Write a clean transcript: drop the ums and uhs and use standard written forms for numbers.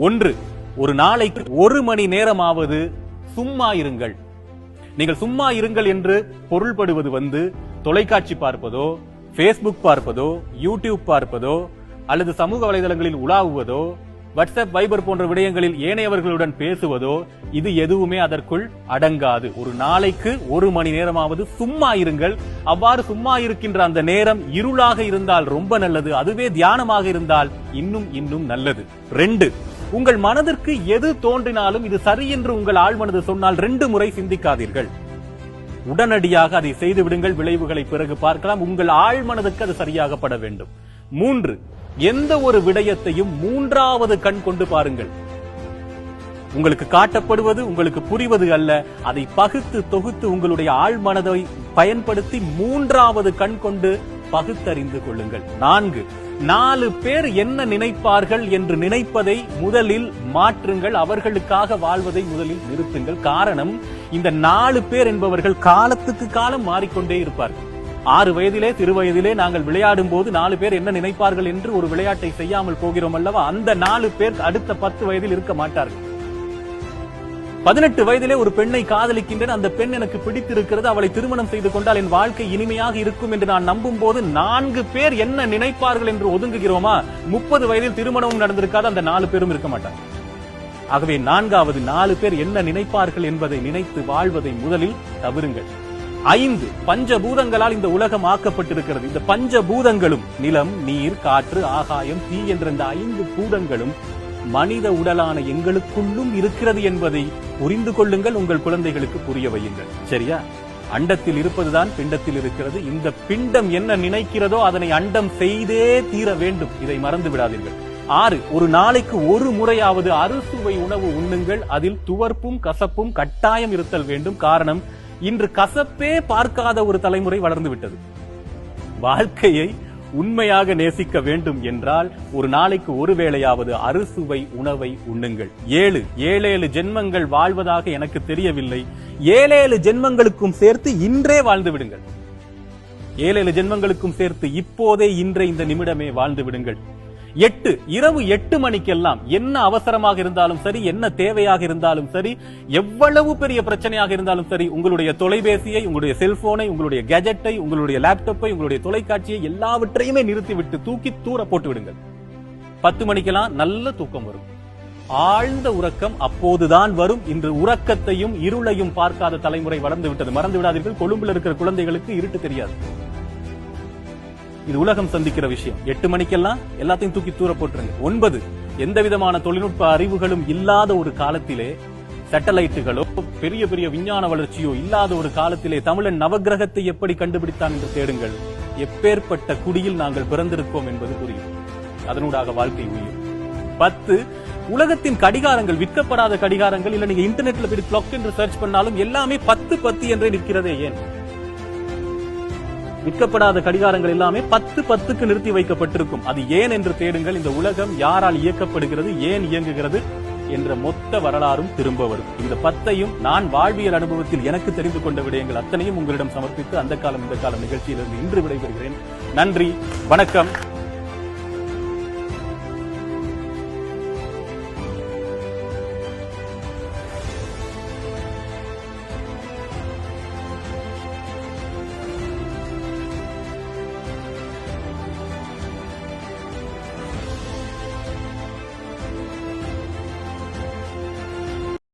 ஒன்று, ஒரு நாளைக்கு 1 மணி நேரமாவது சும்மா இருங்கள். நீங்கள் சும்மா இருங்கள் என்று பொருள்படுவது தொலைக்காட்சி பார்ப்பதோ, Facebook பார்ப்பதோ, யூடியூப் பார்ப்பதோ, அல்லது சமூக வலைதளங்களில் உலாவுவதோ, வாட்ஸ்அப், வைபர் போன்ற விடயங்களில் ஏனையவர்களுடன் பேசுவதோ, இது எதுவுமே அதற்குள் அடங்காது. ஒரு நாளைக்கு 1 மணி நேரமாவது சும்மா இருங்கள். அவ்வாறு சும்மா இருக்கின்ற அந்த நேரம் இருளாக இருந்தால் ரொம்ப நல்லது, அதுவே தியானமாக இருந்தால் இன்னும் நல்லது. 2, உங்கள் மனதிற்கு எது தோன்றினாலும் இது சரி என்று உங்கள் ஆழ்மனது சொன்னால் 2 முறை சிந்திக்காதீர்கள். உடனடியாக அதை செய்து விடுங்கள். விளைவுகளை பிறகு பார்க்கலாம். உங்கள் ஆழ்மனதுக்கு அது சரியாகப்பட வேண்டும். 3, எந்த ஒரு விடயத்தையும் 3வது கண் கொண்டு பாருங்கள். உங்களுக்கு காட்டப்படுவது உங்களுக்கு புரிவது அல்ல, அதை பகுத்து தொகுத்து உங்களுடைய ஆழ்மனதை பயன்படுத்தி 3வது கண் கொண்டு பகுத்தறிந்து கொள்ளுங்கள். 4 பேர் என்ன நினைப்பார்கள் என்று நினைப்பதை முதலில் மாற்றுங்கள். அவர்களுக்காக வாழ்வதை முதலில் நிறுத்துங்கள். காரணம், இந்த 4 பேர் என்பவர்கள் காலத்துக்கு காலம் மாறிக்கொண்டே இருப்பார்கள். 6 வயதிலே, சிறு வயதிலே நாங்கள் விளையாடும் போது 4 பேர் என்ன நினைப்பார்கள் என்று ஒரு விளையாட்டை செய்யாமல் போகிறோம் அல்லவா? அந்த 4 பேர் அடுத்த 10 வயதில் இருக்க மாட்டார்கள். 18 வயதிலே ஒரு பெண்ணை காதலிக்கின்றேன், அந்த பெண் எனக்கு பிடித்திருக்கிறது, அவளை திருமணம் செய்து கொண்டால் என் வாழ்க்கை இனிமையாக இருக்கும் என்று நான் நம்பும் போது 4 பேர் என்ன நினைப்பார்கள் என்று ஒதுங்குகிறோமா? 30 வயதில் திருமணமும் நடந்திருக்காது, அந்த 4 பேரும் இருக்க மாட்டார்கள். ஆகவே 4வது, 4 பேர் என்ன நினைப்பார்கள் என்பதை நினைத்து வாழ்வதை முதலில் தவிருங்கள். 5, பஞ்சபூதங்களால் இந்த உலகம் ஆக்கப்பட்டிருக்கிறது. இந்த பஞ்சபூதங்களும் நிலம், நீர், காற்று, ஆகாயம், தீ என்ற இந்த 5 பூதங்களும் மனித உடலான எங்களுக்குள்ளும் இருக்கிறது என்பதை புரிந்து கொள்ளுங்கள். உங்கள் குழந்தைகளுக்கு புரிய வையுங்கள். சரியா? அண்டத்தில் இருப்பதுதான் பிண்டத்தில் இருக்கிறது. இந்த பிண்டம் என்ன நினைக்கிறதோ அதனை அண்டம் செய்தே தீர வேண்டும். இதை மறந்து விடாதீர்கள். 6, ஒரு நாளைக்கு 1 முறையாவது அறுசுவை உணவு உண்ணுங்கள். அதில் துவர்ப்பும் கசப்பும் கட்டாயம் இருத்தல் வேண்டும். காரணம், இன்று கசப்பே பார்க்காத ஒரு தலைமுறை வளர்ந்து விட்டது. வாழ்க்கையை உண்மையாக நேசிக்க வேண்டும் என்றால் ஒரு நாளைக்கு 1 வேளையாவது அறுசுவை உணவை உண்ணுங்கள். 7 ஜென்மங்கள் வாழ்வதாக எனக்கு தெரியவில்லை. 7 ஜென்மங்களுக்கும் சேர்த்து இன்றே வாழ்ந்து விடுங்கள். 7 ஜென்மங்களுக்கும் சேர்த்து இப்போதே இன்றே இந்த நிமிடமே வாழ்ந்து விடுங்கள். 8, இரவு 8 மணிக்கெல்லாம் என்ன அவசரமாக இருந்தாலும் சரி, என்ன தேவையாக இருந்தாலும் சரி, எவ்வளவு பெரிய பிரச்சனையாக இருந்தாலும் சரி, உங்களுடைய தொலைபேசியை, உங்களுடைய செல்போனை, உங்களுடைய கேஜெட்டை, உங்களுடைய லேப்டாப்பை, உங்களுடைய தொலைக்காட்சியை எல்லாவற்றையுமே நிறுத்திவிட்டு தூக்கி தூர போட்டு விடுங்கள். 10 மணிக்கெல்லாம் நல்ல தூக்கம் வரும். ஆழ்ந்த உறக்கம் அப்போதுதான் வரும். இன்று உறக்கத்தையும் இருளையும் பார்க்காத தலைமுறை வளர்ந்து விட்டது. மறந்து விடாதீர்கள், கொழும்புல இருக்கிற குழந்தைகளுக்கு இருட்டு தெரியாது. இது உலகம் சந்திக்கிற விஷயம். 8 மணிக்கெல்லாம் எல்லாத்தையும் தூக்கி தூர போட்டுருங்க. 9, எந்த விதமான தொழில்நுட்ப அறிவுகளும் இல்லாத ஒரு காலத்திலே, சேட்டலைட்டுகளோ பெரிய பெரிய விஞ்ஞான வளர்ச்சியோ இல்லாத ஒரு காலத்திலே தமிழன் நவகிரகத்தை எப்படி கண்டுபிடித்தான் என்று தேடுங்கள். எப்பேற்பட்ட குடியில் நாங்கள் பிறந்திருக்கோம் என்பது புரியும். அதனூடாக வாழ்க்கை உயிர். 10, உலகத்தின் கடிகாரங்கள், விற்கப்படாத கடிகாரங்கள், இல்ல நீங்க இன்டர்நெட்ல போய் கிளாக் என்று சர்ச் பண்ணாலும் எல்லாமே 10 என்றே நிற்கிறதே ஏன்? விற்கப்படாத கடிகாரங்கள் எல்லாமே 10 நிறுத்தி வைக்கப்பட்டிருக்கும். அது ஏன் என்று தேடுங்கள். இந்த உலகம் யாரால் இயக்கப்படுகிறது, ஏன் இயங்குகிறது என்ற மொத்த வரலாறும் திரும்ப வரும். இந்த 10ஐயும் நான் வாழ்வியல் அனுபவத்தில் எனக்கு தெரிந்து கொண்ட விடயங்கள் அத்தனையும் உங்களிடம் சமர்ப்பித்து அந்த காலம் இந்த காலம் நிகழ்ச்சியிலிருந்து இன்று விடைபெறுகிறேன். நன்றி, வணக்கம்.